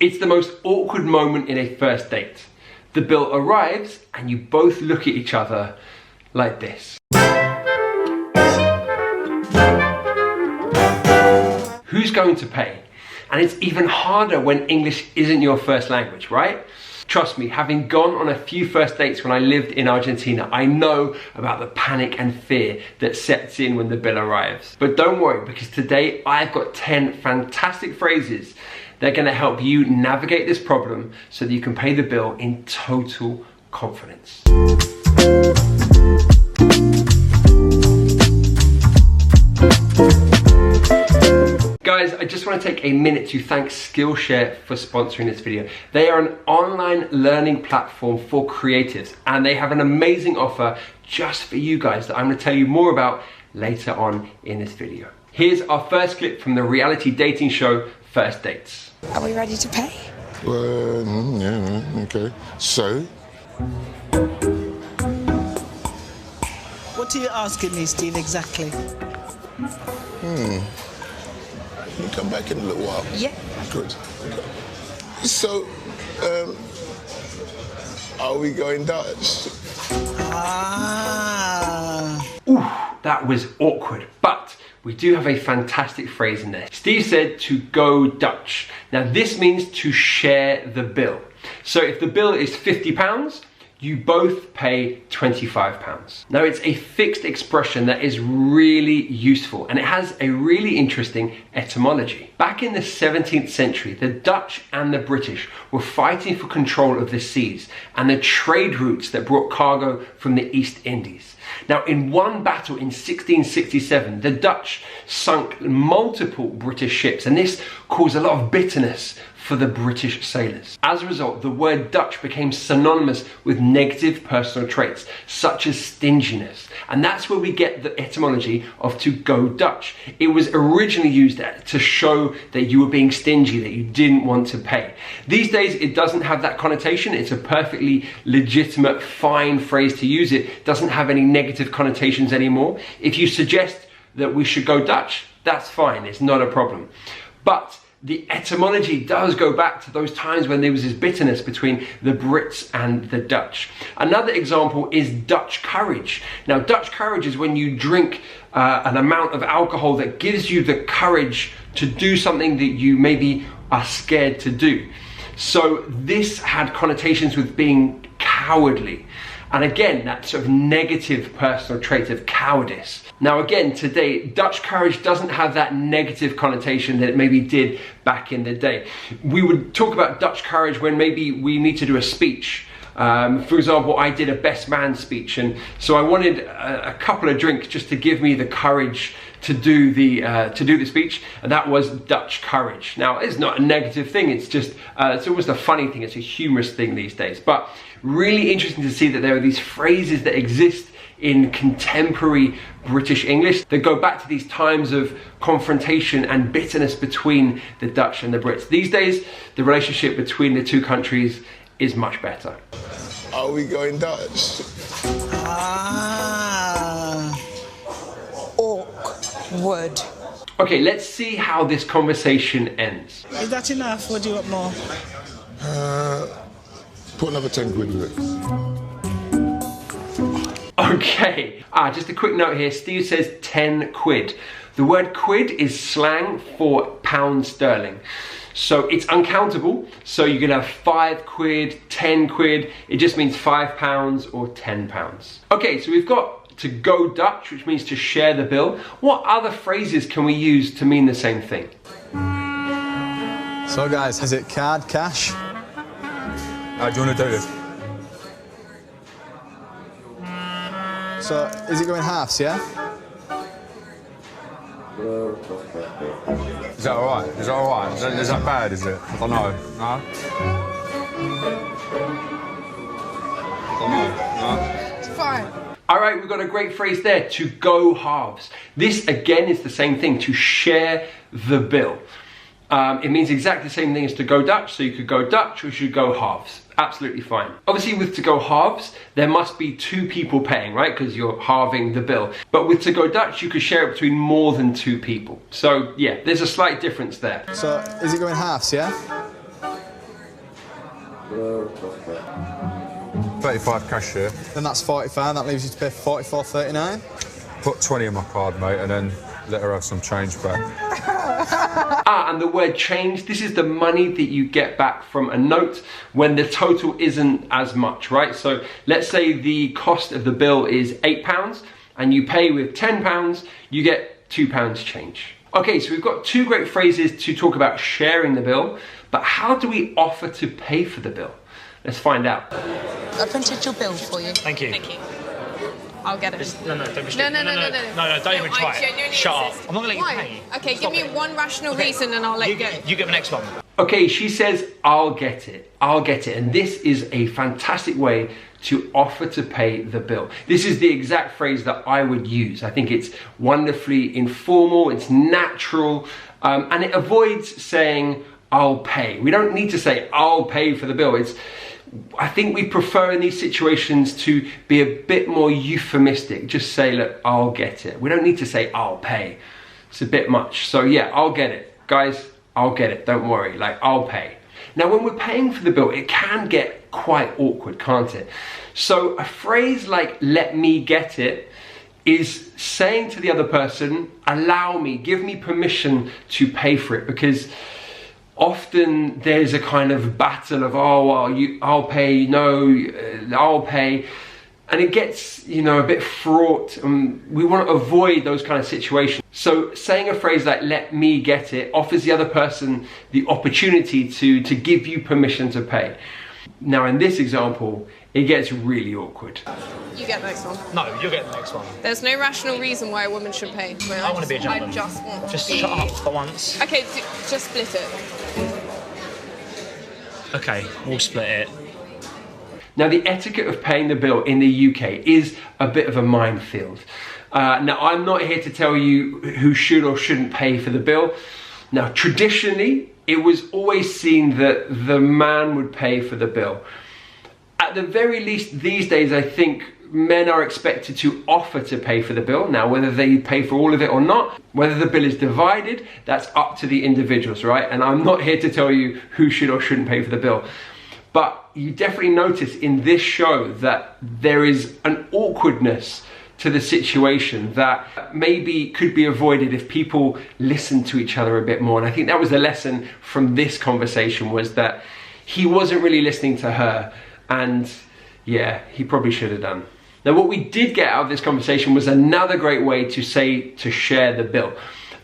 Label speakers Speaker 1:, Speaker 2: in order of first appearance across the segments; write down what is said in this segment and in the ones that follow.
Speaker 1: It's the most awkward moment in a first date. The bill arrives and you both look at each other like this. Who's going to pay? And it's even harder when English isn't your first language, right? Trust me, having gone on a few first dates when I lived in Argentina, I know about the panic and fear that sets in when the bill arrives. But don't worry, because today I've got 10 fantastic phrases that are going to help you navigate this problem so that you can pay the bill in total confidence. Guys, I just want to take a minute to thank Skillshare for sponsoring this video. They are an online learning platform for creatives and they have an amazing offer just for you guys that I'm going to tell you more about later on in this video. Here's our first clip from the reality dating show First Dates.
Speaker 2: Are we ready to pay?
Speaker 3: Yeah, okay. So?
Speaker 4: What are you asking me, Steve, exactly?
Speaker 3: Can you come back in a little while?
Speaker 2: Yeah.
Speaker 3: Good. So, are we going Dutch?
Speaker 1: Ooh, that was awkward, but we do have a fantastic phrase in there. Steve said to go Dutch. Now this means to share the bill. So if the bill is £50, you both pay £25. Now it's a fixed expression that is really useful and it has a really interesting etymology. Back in the 17th century, the Dutch and the British were fighting for control of the seas and the trade routes that brought cargo from the East Indies. Now in one battle in 1667, the Dutch sunk multiple British ships and this caused a lot of bitterness for the British sailors. As a result, the word Dutch became synonymous with negative personal traits, such as stinginess. And that's where we get the etymology of to go Dutch. It was originally used to show that you were being stingy, that you didn't want to pay. These days, it doesn't have that connotation. It's a perfectly legitimate, fine phrase to use. It doesn't have any negative connotations anymore. If you suggest that we should go Dutch, that's fine, it's not a problem. But the etymology does go back to those times when there was this bitterness between the Brits and the Dutch. Another example is Dutch courage. Now, Dutch courage is when you drink an amount of alcohol that gives you the courage to do something that you maybe are scared to do. So this had connotations with being cowardly. And again, that sort of negative personal trait of cowardice. Now again, today, Dutch courage doesn't have that negative connotation that it maybe did back in the day. We would talk about Dutch courage when maybe we need to do a speech. For example, I did a best man speech, and so I wanted a couple of drinks just to give me the courage to do the speech, and that was Dutch courage. Now, it's not a negative thing, it's just, it's almost a funny thing, it's a humorous thing these days, but really interesting to see that there are these phrases that exist in contemporary British English that go back to these times of confrontation and bitterness between the Dutch and the Brits. These days, the relationship between the two countries is much better.
Speaker 3: Are we going Dutch?
Speaker 2: Awkward.
Speaker 1: Okay, let's see how this conversation ends.
Speaker 4: Is that enough, or do you want more?
Speaker 3: Put another 10 quid in it.
Speaker 1: Okay, just a quick note here. Steve says 10 quid. The word quid is slang for pound sterling. So it's uncountable. So you can have 5 quid, 10 quid. It just means £5 or £10. Okay, so we've got to go Dutch, which means to share the bill. What other phrases can we use to mean the same thing?
Speaker 5: So guys, is it card, cash?
Speaker 6: Do you want to do this?
Speaker 5: So, is it going halves, yeah?
Speaker 6: Is that alright? Is that alright? Is that bad, is it? I don't know. No? No?
Speaker 2: It's fine.
Speaker 1: All right, we've got a great phrase there, to go halves. This again is the same thing, to share the bill. It means exactly the same thing as to go Dutch, so you could go Dutch or you should go halves. Absolutely fine. Obviously with to go halves, there must be 2 people paying, right? Because you're halving the bill. But with to go Dutch, you could share it between more than 2 people. So yeah, there's a slight difference there.
Speaker 5: So, is it going halves, yeah?
Speaker 6: £35 cash here.
Speaker 5: Then that's £40. That leaves you to pay £44.39.
Speaker 6: Put 20 in my card, mate, and then let her have some change back.
Speaker 1: And the word change, this is the money that you get back from a note when the total isn't as much, right? So let's say the cost of the bill is £8 and you pay with £10, you get £2 change. Okay, so we've got two great phrases to talk about sharing the bill, but how do we offer to pay for the bill? Let's find out.
Speaker 2: I printed your bill for you.
Speaker 7: Thank you.
Speaker 2: Thank you. I'll get it.
Speaker 7: No, don't be
Speaker 2: No,
Speaker 7: stupid.
Speaker 2: no,
Speaker 7: Don't even try it. Shut up. I'm not gonna let you
Speaker 2: Why?
Speaker 7: pay.
Speaker 2: Okay,
Speaker 7: Stop
Speaker 2: give me
Speaker 7: it.
Speaker 2: one rational reason and I'll let you go.
Speaker 7: You get the next one.
Speaker 1: Okay, she says, I'll get it. I'll get it. And this is a fantastic way to offer to pay the bill. This is the exact phrase that I would use. I think it's wonderfully informal, it's natural, and it avoids saying, I'll pay. We don't need to say, I'll pay for the bill. I think we prefer in these situations to be a bit more euphemistic. Just say, look, I'll get it. We don't need to say, I'll pay. It's a bit much. So yeah, I'll get it. Guys, I'll get it. Don't worry. Like, I'll pay. Now, when we're paying for the bill, it can get quite awkward, can't it? So a phrase like, let me get it, is saying to the other person, allow me, give me permission to pay for it, because often there's a kind of battle of, oh, well, I'll pay, no, I'll pay. And it gets, a bit fraught, and we want to avoid those kind of situations. So saying a phrase like, let me get it, offers the other person the opportunity to give you permission to pay. Now, in this example, it gets really awkward.
Speaker 2: You get the next one.
Speaker 7: No, you'll get the next one.
Speaker 2: There's no rational reason why a woman should pay.
Speaker 7: I want to be a gentleman.
Speaker 2: I just want
Speaker 7: Just
Speaker 2: to be...
Speaker 7: shut up for once.
Speaker 2: Okay, just split it.
Speaker 7: Okay, we'll split it.
Speaker 1: Now, the etiquette of paying the bill in the UK is a bit of a minefield. Now, I'm not here to tell you who should or shouldn't pay for the bill. Now, traditionally, it was always seen that the man would pay for the bill. At the very least, these days, I think men are expected to offer to pay for the bill. Now, whether they pay for all of it or not, whether the bill is divided, that's up to the individuals, right? And I'm not here to tell you who should or shouldn't pay for the bill. But you definitely notice in this show that there is an awkwardness to the situation that maybe could be avoided if people listen to each other a bit more. And I think that was the lesson from this conversation, was that he wasn't really listening to her, and yeah, he probably should have done. Now, what we did get out of this conversation was another great way to say to share the bill.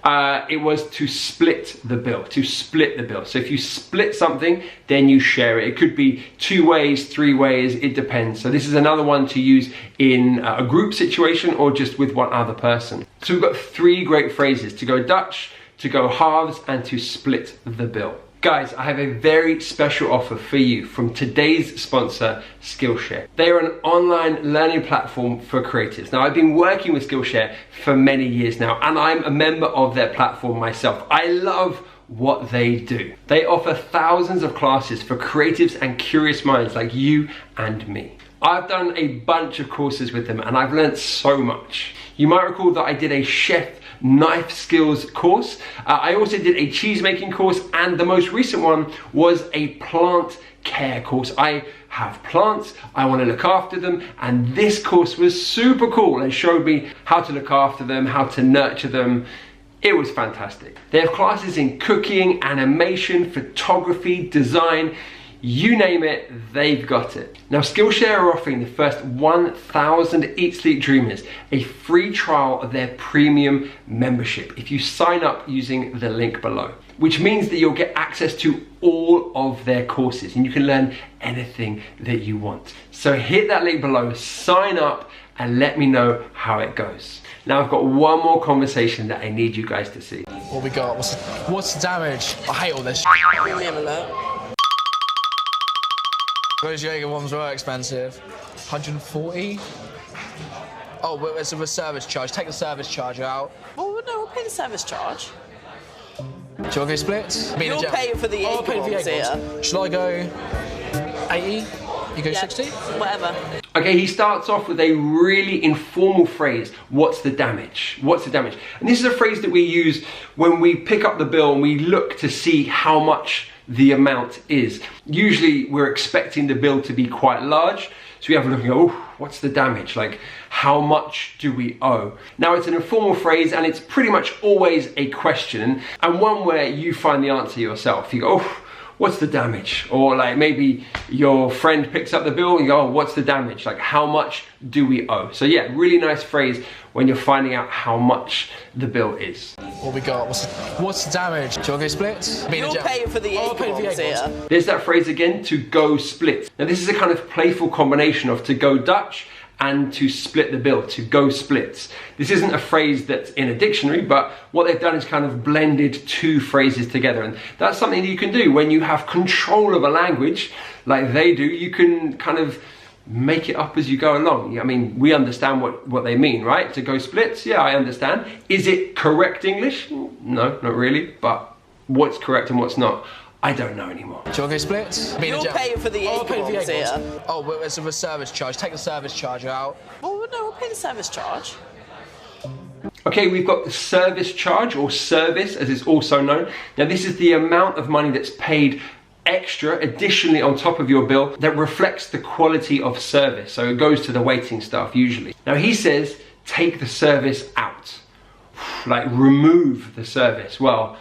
Speaker 1: It was to split the bill, So if you split something, then you share it. It could be 2 ways, 3 ways, it depends. So this is another one to use in a group situation or just with one other person. So we've got 3 great phrases: to go Dutch, to go halves, and to split the bill. Guys, I have a very special offer for you from today's sponsor, Skillshare. They are an online learning platform for creatives. Now, I've been working with Skillshare for many years now, and I'm a member of their platform myself. I love what they do. They offer thousands of classes for creatives and curious minds like you and me. I've done a bunch of courses with them, and I've learned so much. You might recall that I did a chef knife skills course. I also did a cheese making course, and the most recent one was a plant care course. I have plants, I want to look after them, and this course was super cool. It showed me how to look after them, how to nurture them. It was fantastic. They have classes in cooking, animation, photography, design. You name it, they've got it. Now, Skillshare are offering the first 1,000 Eat Sleep Dreamers a free trial of their premium membership if you sign up using the link below, which means that you'll get access to all of their courses and you can learn anything that you want. So hit that link below, sign up, and let me know how it goes. Now, I've got one more conversation that I need you guys to see.
Speaker 5: What we got? What's the damage? I hate all this.
Speaker 2: Let me have a look.
Speaker 5: Those Jaeger ones were expensive. 140. Oh, but it's a service charge. Take the service charge out.
Speaker 8: Oh no, we'll pay the service charge.
Speaker 5: Do you want to go split?
Speaker 8: You're paying for the
Speaker 5: I'll pay for the
Speaker 8: Jaeger
Speaker 5: Jaeger
Speaker 8: ones,
Speaker 5: ones. Shall I go 80? You go
Speaker 8: Yeah.
Speaker 5: 60?
Speaker 8: Whatever.
Speaker 1: Okay, he starts off with a really informal phrase. What's the damage? What's the damage? And this is a phrase that we use when we pick up the bill and we look to see how much the amount is. Usually we're expecting the bill to be quite large. So we have a look and go, oh, what's the damage? Like, how much do we owe? Now, it's an informal phrase and it's pretty much always a question, and one where you find the answer yourself. You go, oh, what's the damage? Or like maybe your friend picks up the bill and you go, oh, what's the damage? Like, how much do we owe? So yeah, really nice phrase when you're finding out how much the bill is.
Speaker 5: What we got? What's the damage? Do you want to go split?
Speaker 8: You're paying for the
Speaker 5: I'll pay for the
Speaker 8: egg
Speaker 5: egg
Speaker 8: here.
Speaker 1: There's that phrase again, to go split. Now this is a kind of playful combination of to go Dutch and to split the bill, to go splits. This isn't a phrase that's in a dictionary, but what they've done is kind of blended two phrases together. And that's something that you can do when you have control of a language like they do. You can kind of make it up as you go along. I mean, we understand what they mean, right? To go splits, yeah, I understand. Is it correct English? No, not really, but what's correct and what's not, I don't know anymore.
Speaker 5: Do you want to go split?
Speaker 8: You're paying for the
Speaker 5: I'll
Speaker 8: egg
Speaker 5: pay for the
Speaker 8: ones
Speaker 5: egg
Speaker 8: here.
Speaker 5: ones. Oh, well, it's a service charge. Take the service charge out.
Speaker 8: Oh, no, we'll pay the service charge.
Speaker 1: Okay, we've got the service charge, or service as it's also known. Now this is the amount of money that's paid extra, additionally on top of your bill, that reflects the quality of service. So it goes to the waiting staff usually. Now he says, take the service out. Like, remove the service. Well,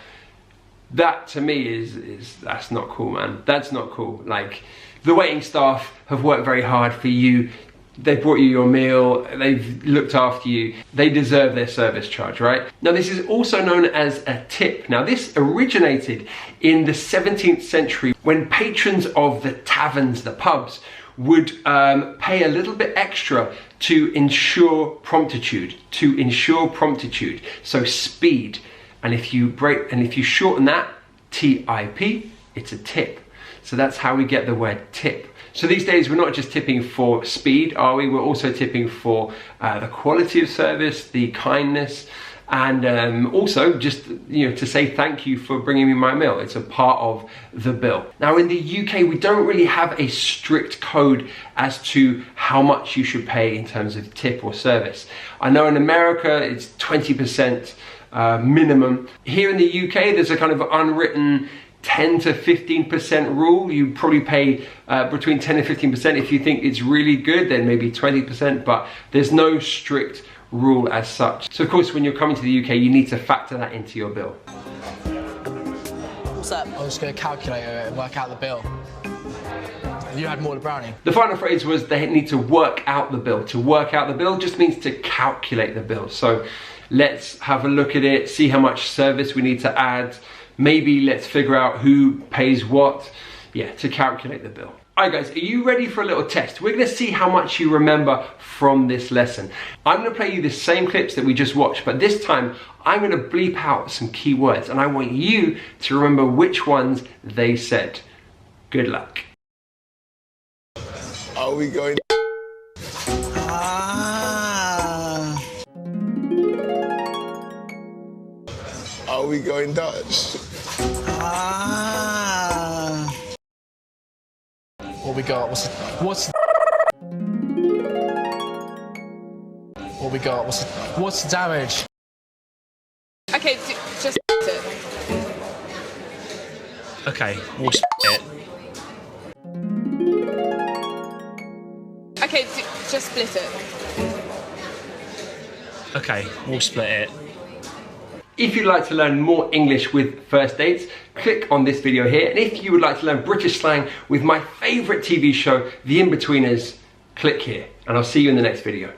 Speaker 1: that to me is that's not cool, man. That's not cool. Like, the waiting staff have worked very hard for you. They brought you your meal, they've looked after you, they deserve their service charge, right? Now this is also known as a tip. Now this originated in the 17th century when patrons of the taverns, the pubs, would pay a little bit extra to ensure promptitude, so speed. And if you shorten that, TIP, it's a tip. So that's how we get the word tip. So these days we're not just tipping for speed, are we? We're also tipping for the quality of service, the kindness, and also just, you know, to say thank you for bringing me my meal. It's a part of the bill. Now in the UK, we don't really have a strict code as to how much you should pay in terms of tip or service. I know in America it's 20% minimum. Here in the UK, there's a kind of unwritten 10 to 15% rule. You probably pay between 10 and 15%. If you think it's really good, then maybe 20%, but there's no strict rule as such. So of course, when you're coming to the UK, you need to factor that into your bill.
Speaker 8: What's up?
Speaker 5: I'm just going to calculate it and work out the bill. You had more than brownie.
Speaker 1: The final phrase was they need to work out the bill. To work out the bill just means to calculate the bill. So let's have a look at it, see how much service we need to add. Maybe let's figure out who pays what. Yeah, to calculate the bill. Alright guys, are you ready for a little test? We're gonna see how much you remember from this lesson. I'm gonna play you the same clips that we just watched, but this time I'm gonna bleep out some key words and I want you to remember which ones they said. Good luck.
Speaker 3: Are we going?
Speaker 4: Ah.
Speaker 3: Are we going Dutch?
Speaker 4: Ah.
Speaker 5: What we got? What's what we got? What's the damage?
Speaker 2: Okay, just it.
Speaker 7: Okay, we'll split it.
Speaker 2: Okay, just split it.
Speaker 7: Okay, we'll split it.
Speaker 1: If you'd like to learn more English with first dates, click on this video here. And if you would like to learn British slang with my favourite TV show, The In-Betweeners, click here. And I'll see you in the next video.